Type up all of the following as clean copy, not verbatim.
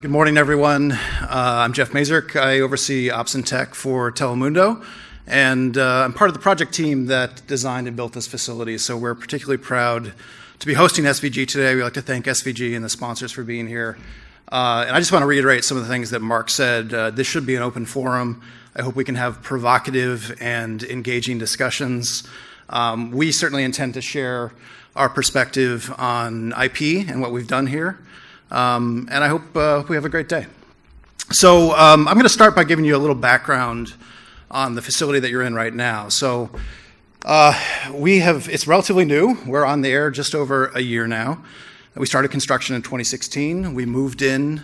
Good morning, everyone. I'm Jeff Mayzurk. I oversee Ops and Tech for Telemundo, and I'm part of the project team that designed and built this facility, so we're particularly proud to be hosting SVG today. We'd like to thank SVG and the sponsors for being here. And I just want to reiterate some of the things that Mark said. This should be an open forum. I hope we can have provocative and engaging discussions. We certainly intend to share our perspective on IP and what we've done here. And I hope we have a great day. So I'm going to start by giving you a little background on the facility that you're in right now. So it's relatively new. We're on the air just over a year now. We started construction in 2016. We moved in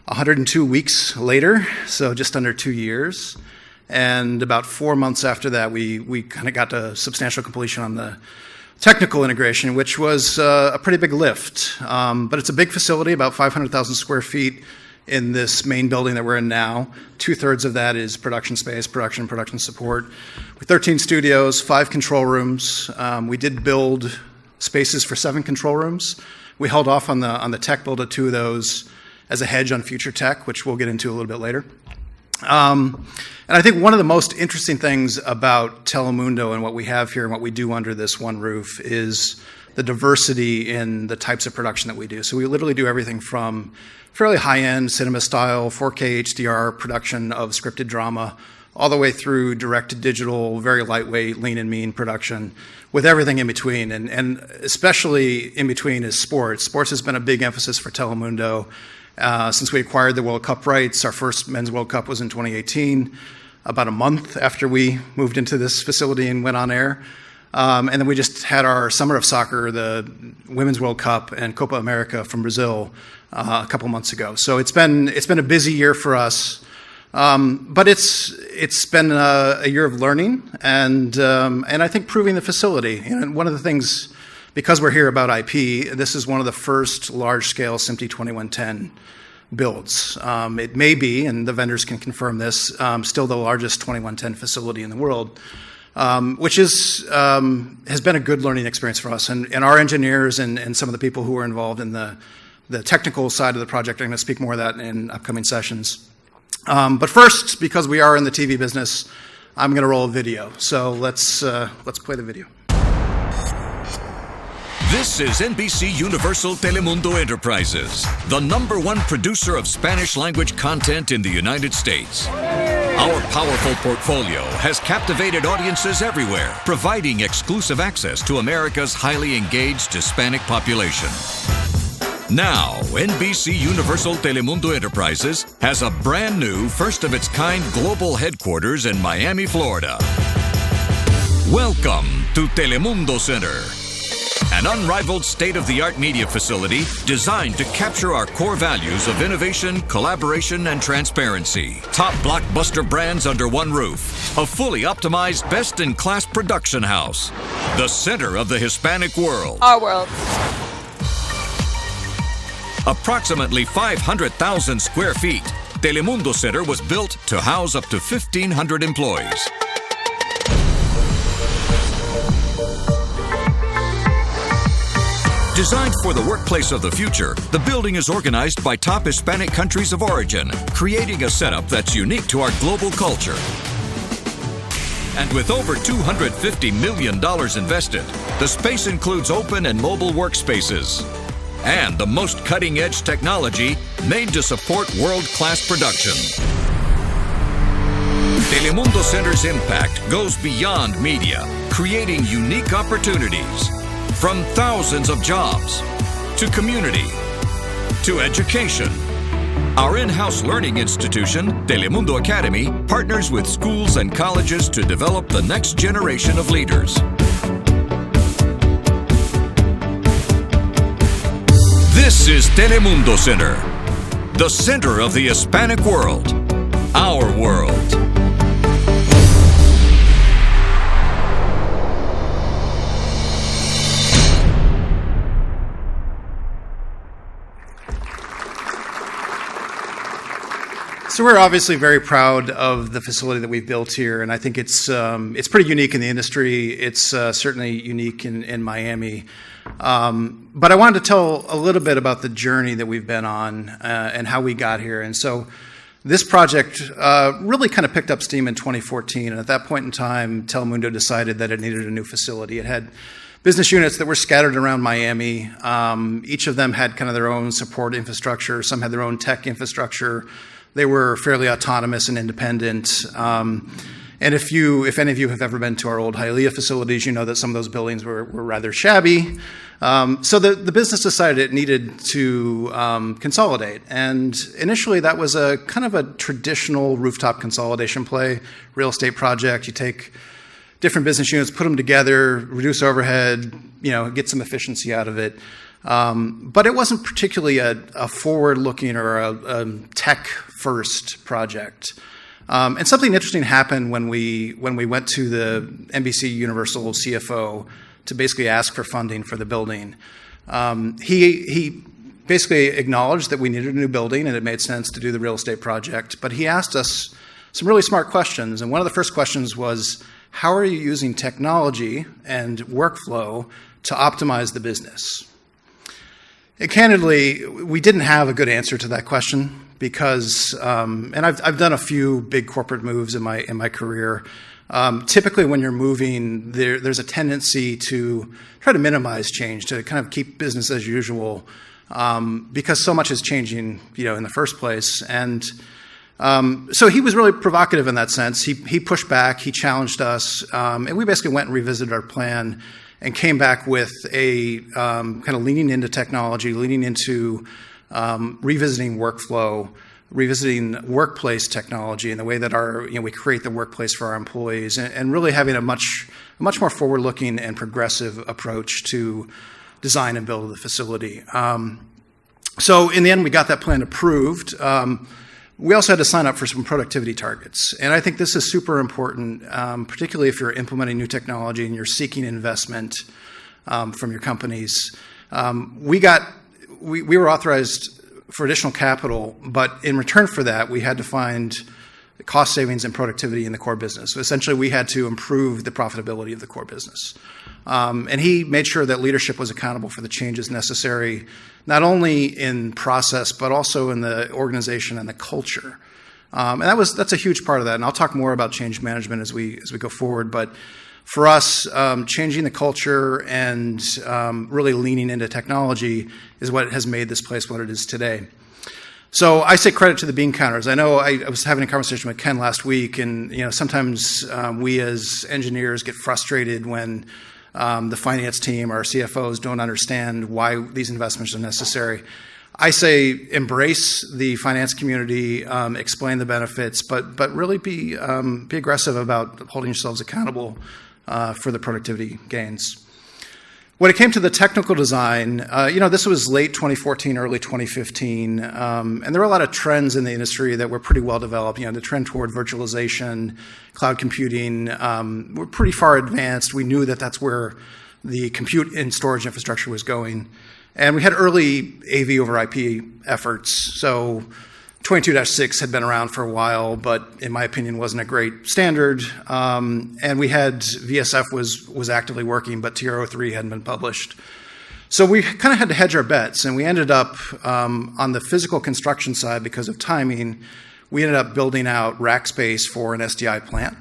102 weeks later, so just under 2 years. And about 4 months after that, we kind of got to substantial completion on the technical integration, which was a pretty big lift. But it's a big facility, about 500,000 square feet in this main building that we're in now. 2/3 of that is production space, production support. With 13 studios, 5 control rooms. We did build spaces for 7 control rooms. We held off on the tech build of 2 of those as a hedge on future tech, which we'll get into a little bit later. And I think one of the most interesting things about Telemundo and what we have here and what we do under this one roof is the diversity in the types of production that we do. So we literally do everything from fairly high-end cinema-style 4K HDR production of scripted drama all the way through direct-to-digital, very lightweight, lean and mean production with everything in between. And especially in between is sports. Sports has been a big emphasis for Telemundo since we acquired the World Cup rights. Our first Men's World Cup was in 2018, about a month after we moved into this facility and went on air. And then we just had our Summer of Soccer, the Women's World Cup and Copa America from Brazil a couple months ago. So it's been a busy year for us, but it's been a year of learning and I think proving the facility. And one of the things, because we're here about IP, this is one of the first large-scale SMPTE 2110 builds. It may be, and the vendors can confirm this, still the largest 2110 facility in the world, which has been a good learning experience for us. And our engineers and some of the people who are involved in the technical side of the project are going to speak more of that in upcoming sessions. But first, because we are in the TV business, I'm going to roll a video. So let's play the video. This is NBCUniversal Telemundo Enterprises, the #1 producer of Spanish-language content in the United States. Our powerful portfolio has captivated audiences everywhere, providing exclusive access to America's highly engaged Hispanic population. Now, NBCUniversal Telemundo Enterprises has a brand new, first-of-its-kind global headquarters in Miami, Florida. Welcome to Telemundo Center, an unrivaled state-of-the-art media facility designed to capture our core values of innovation, collaboration, and transparency. Top blockbuster brands under one roof. A fully optimized, best-in-class production house. The center of the Hispanic world. Our world. Approximately 500,000 square feet, Telemundo Center was built to house up to 1,500 employees. Designed for the workplace of the future, the building is organized by top Hispanic countries of origin, creating a setup that's unique to our global culture. And with over $250 million invested, the space includes open and mobile workspaces and the most cutting-edge technology made to support world-class production. Telemundo Center's impact goes beyond media, creating unique opportunities. From thousands of jobs, to community, to education. Our in-house learning institution, Telemundo Academy, partners with schools and colleges to develop the next generation of leaders. This is Telemundo Center, the center of the Hispanic world, our world. So we're obviously very proud of the facility that we've built here, and I think it's pretty unique in the industry. It's certainly unique in Miami. But I wanted to tell a little bit about the journey that we've been on and how we got here. And so this project really kind of picked up steam in 2014, and at that point in time, Telemundo decided that it needed a new facility. It had business units that were scattered around Miami. Each of them had kind of their own support infrastructure. Some had their own tech infrastructure. They were fairly autonomous and independent. And if any of you have ever been to our old Hialeah facilities, you know that some of those buildings were rather shabby. So the business decided it needed to consolidate. And initially that was a kind of a traditional rooftop consolidation play, real estate project. You take different business units, put them together, reduce overhead, get some efficiency out of it. But it wasn't particularly a forward-looking or a tech-first project. And something interesting happened when we went to the NBCUniversal CFO to basically ask for funding for the building. He basically acknowledged that we needed a new building and it made sense to do the real estate project, but he asked us some really smart questions. And one of the first questions was, how are you using technology and workflow to optimize the business? And candidly, we didn't have a good answer to that question because, and I've done a few big corporate moves in my career. Typically, when you're moving, there's a tendency to try to minimize change, to kind of keep business as usual, because so much is changing, in the first place. And so he was really provocative in that sense. He pushed back, he challenged us, and we basically went and revisited our plan and came back with a kind of leaning into technology, leaning into revisiting workflow, revisiting workplace technology and the way that we create the workplace for our employees, and really having a much more forward-looking and progressive approach to design and build of the facility. So in the end, we got that plan approved. We also had to sign up for some productivity targets. And I think this is super important, particularly if you're implementing new technology and you're seeking investment from your companies. We were authorized for additional capital, but in return for that, we had to find cost savings and productivity in the core business. So essentially, we had to improve the profitability of the core business. And he made sure that leadership was accountable for the changes necessary, not only in process, but also in the organization and the culture. And that's a huge part of that. And I'll talk more about change management as we go forward. But for us, changing the culture and really leaning into technology is what has made this place what it is today. So I say credit to the bean counters. I know I was having a conversation with Ken last week, and sometimes we as engineers get frustrated when the finance team, our CFOs, don't understand why these investments are necessary. I say embrace the finance community, explain the benefits, but really be aggressive about holding yourselves accountable for the productivity gains. When it came to the technical design, this was late 2014, early 2015, and there were a lot of trends in the industry that were pretty well developed. The trend toward virtualization, cloud computing, were pretty far advanced. We knew that that's where the compute and storage infrastructure was going. And we had early AV over IP efforts. So 22-6 had been around for a while, but in my opinion wasn't a great standard. And we had VSF was actively working, but TR-03 hadn't been published. So we kind of had to hedge our bets, and we ended up on the physical construction side, because of timing, we ended up building out rack space for an SDI plant,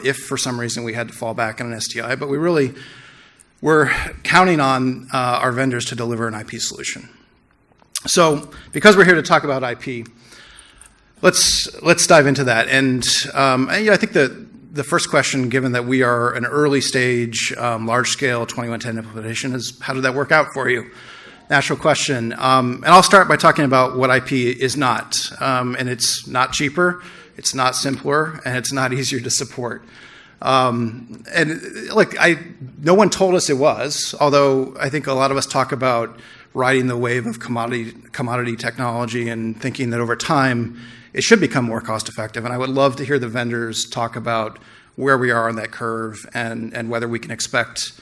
if for some reason we had to fall back on an SDI. But we really were counting on our vendors to deliver an IP solution. So because we're here to talk about IP, let's dive into that. And I think the first question, given that we are an early stage, large scale 2110 implementation, is how did that work out for you? Natural question. And I'll start by talking about what IP is not. And it's not cheaper, it's not simpler, and it's not easier to support. And look, no one told us it was, although I think a lot of us talk about riding the wave of commodity technology and thinking that over time it should become more cost effective. And I would love to hear the vendors talk about where we are on that curve and whether we can expect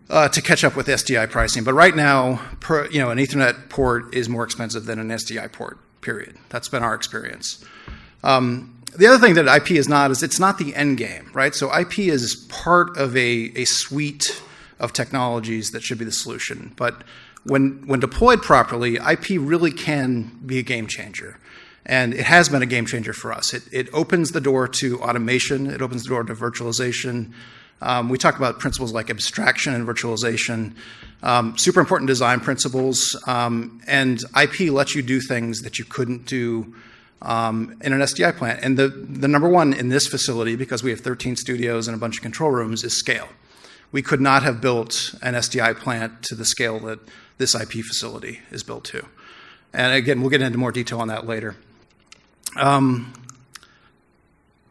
to catch up with SDI pricing. But right now, an Ethernet port is more expensive than an SDI port. period. That's been our experience. The other thing that IP is not is it's not the end game, right? So IP is part of a suite of technologies that should be the solution. But when deployed properly, IP really can be a game changer. And it has been a game changer for us. It opens the door to automation. It opens the door to virtualization. We talk about principles like abstraction and virtualization, super important design principles, and IP lets you do things that you couldn't do in an SDI plant. And the number one in this facility, because we have 13 studios and a bunch of control rooms, is scale. We could not have built an SDI plant to the scale that this IP facility is built to. And again, we'll get into more detail on that later.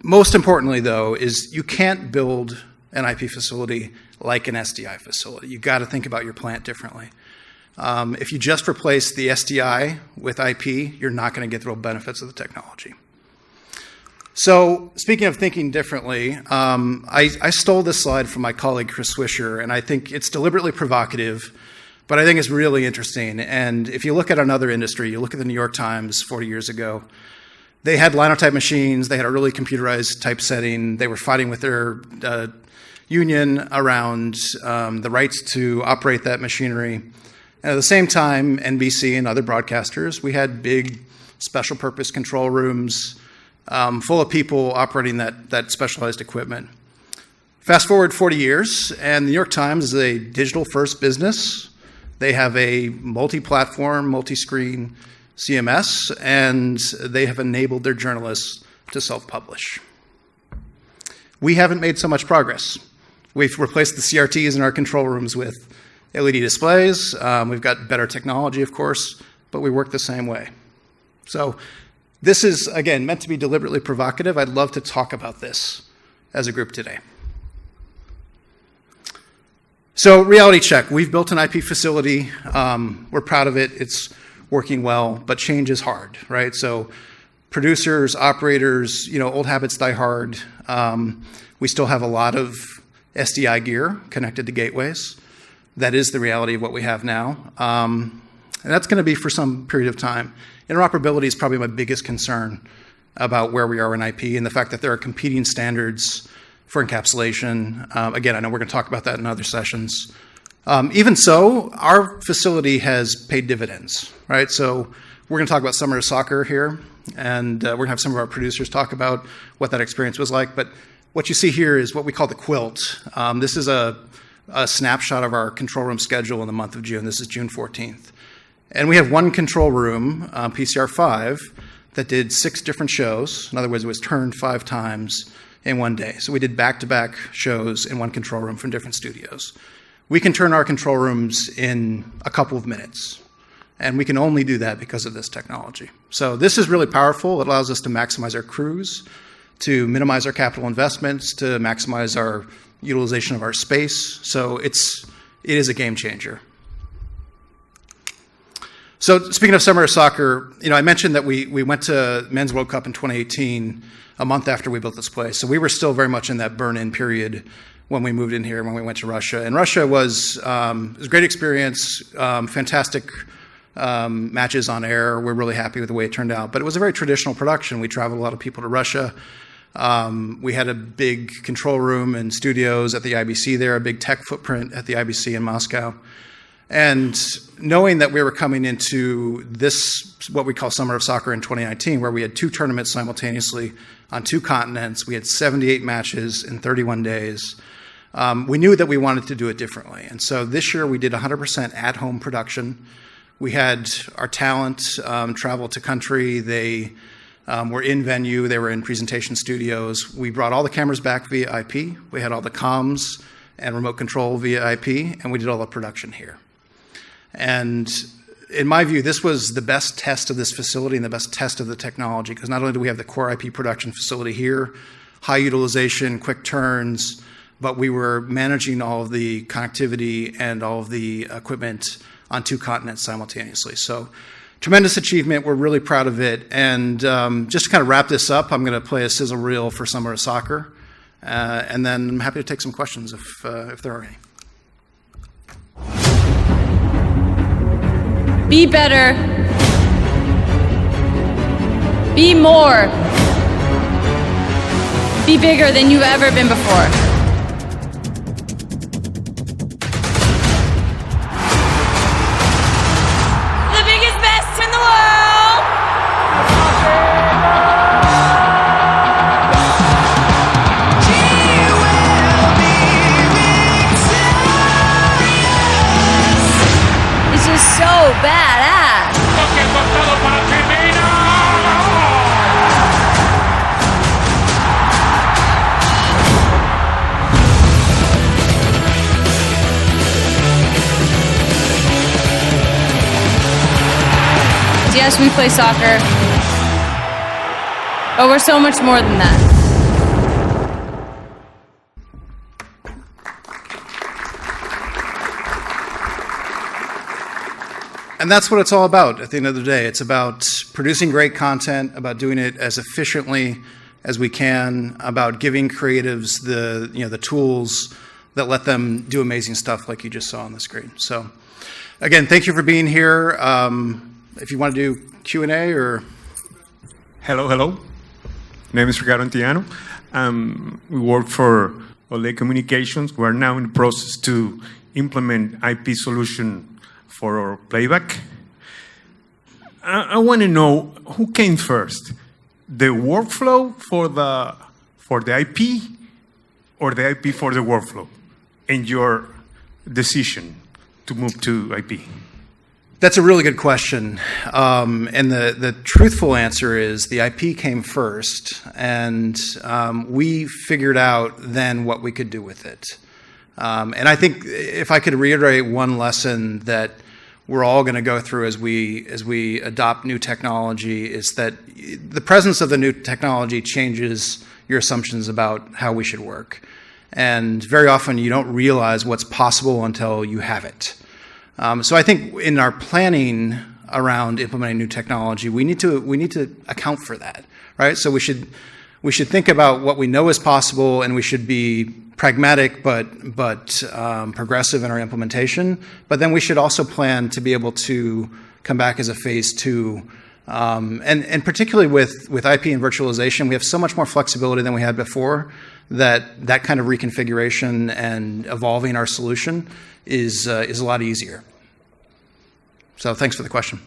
Most importantly, though, is you can't build an IP facility like an SDI facility. You've got to think about your plant differently. If you just replace the SDI with IP, you're not going to get the real benefits of the technology. So speaking of thinking differently, I stole this slide from my colleague Chris Swisher, and I think it's deliberately provocative, but I think it's really interesting. And if you look at another industry, you look at the New York Times 40 years ago, they had linotype machines, they had a really computerized typesetting, they were fighting with their union around the rights to operate that machinery. And at the same time, NBC and other broadcasters, we had big special purpose control rooms full of people operating that specialized equipment. Fast forward 40 years, and the New York Times is a digital-first business. They have a multi-platform, multi-screen CMS, and they have enabled their journalists to self-publish. We haven't made so much progress. We've replaced the CRTs in our control rooms with LED displays. We've got better technology, of course, but we work the same way. So this is, again, meant to be deliberately provocative. I'd love to talk about this as a group today. So reality check. We've built an IP facility. We're proud of it. It's working well, but change is hard, right? So producers, operators, old habits die hard. We still have a lot of SDI gear connected to gateways. That is the reality of what we have now. And that's going to be for some period of time. Interoperability is probably my biggest concern about where we are in IP and the fact that there are competing standards for encapsulation. Again, I know we're going to talk about that in other sessions. Even so, our facility has paid dividends, right? So we're going to talk about summer soccer here, and we're going to have some of our producers talk about what that experience was like. But what you see here is what we call the quilt. This is a snapshot of our control room schedule in the month of June. This is June 14th. And we have one control room, PCR 5, that did 6 different shows. In other words, it was turned 5 times in one day. So we did back-to-back shows in one control room from different studios. We can turn our control rooms in a couple of minutes. And we can only do that because of this technology. So this is really powerful. It allows us to maximize our crews, to minimize our capital investments, to maximize our utilization of our space. So it is a game changer. So speaking of summer soccer, I mentioned that we went to Men's World Cup in 2018, a month after we built this place. So we were still very much in that burn-in period when we moved in here, when we went to Russia. And Russia was a great experience, fantastic matches on air. We're really happy with the way it turned out. But it was a very traditional production. We traveled a lot of people to Russia. We had a big control room and studios at the IBC there, a big tech footprint at the IBC in Moscow. And knowing that we were coming into this, what we call Summer of Soccer in 2019, where we had 2 tournaments simultaneously on 2 continents, we had 78 matches in 31 days, we knew that we wanted to do it differently. And so this year we did 100% at-home production. We had our talent travel to country. They were in venue. They were in presentation studios. We brought all the cameras back via IP. We had all the comms and remote control via IP, and we did all the production here. And in my view, this was the best test of this facility and the best test of the technology, because not only do we have the core IP production facility here, high utilization, quick turns, but we were managing all of the connectivity and all of the equipment on 2 continents simultaneously. So tremendous achievement. We're really proud of it. And just to kind of wrap this up, I'm going to play a sizzle reel for Summer of Soccer. And then I'm happy to take some questions if there are any. Be better. Be more. Be bigger than you've ever been before. The biggest, best in the world! It's just so badass. Yes, we play soccer, but we're so much more than that. And that's what it's all about at the end of the day. It's about producing great content, about doing it as efficiently as we can, about giving creatives the tools that let them do amazing stuff like you just saw on the screen. So again, thank you for being here. If you want to do Q&A or... Hello. Name is Ricardo Antiano. We work for Olay Communications. We're now in the process to implement IP solution for our playback. I want to know who came first, the workflow for the IP or the IP for the workflow, and your decision to move to IP. That's a really good question. And the truthful answer is the IP came first, and we figured out then what we could do with it. And I think if I could reiterate one lesson that we're all going to go through as we adopt new technology is that the presence of the new technology changes your assumptions about how we should work. And very often you don't realize what's possible until you have it. So I think in our planning around implementing new technology, we need to account for that, right? So we should think about what we know is possible, and we should be pragmatic but progressive in our implementation. But then we should also plan to be able to come back as a phase two. And particularly with IP and virtualization, we have so much more flexibility than we had before that kind of reconfiguration and evolving our solution is a lot easier. So thanks for the question.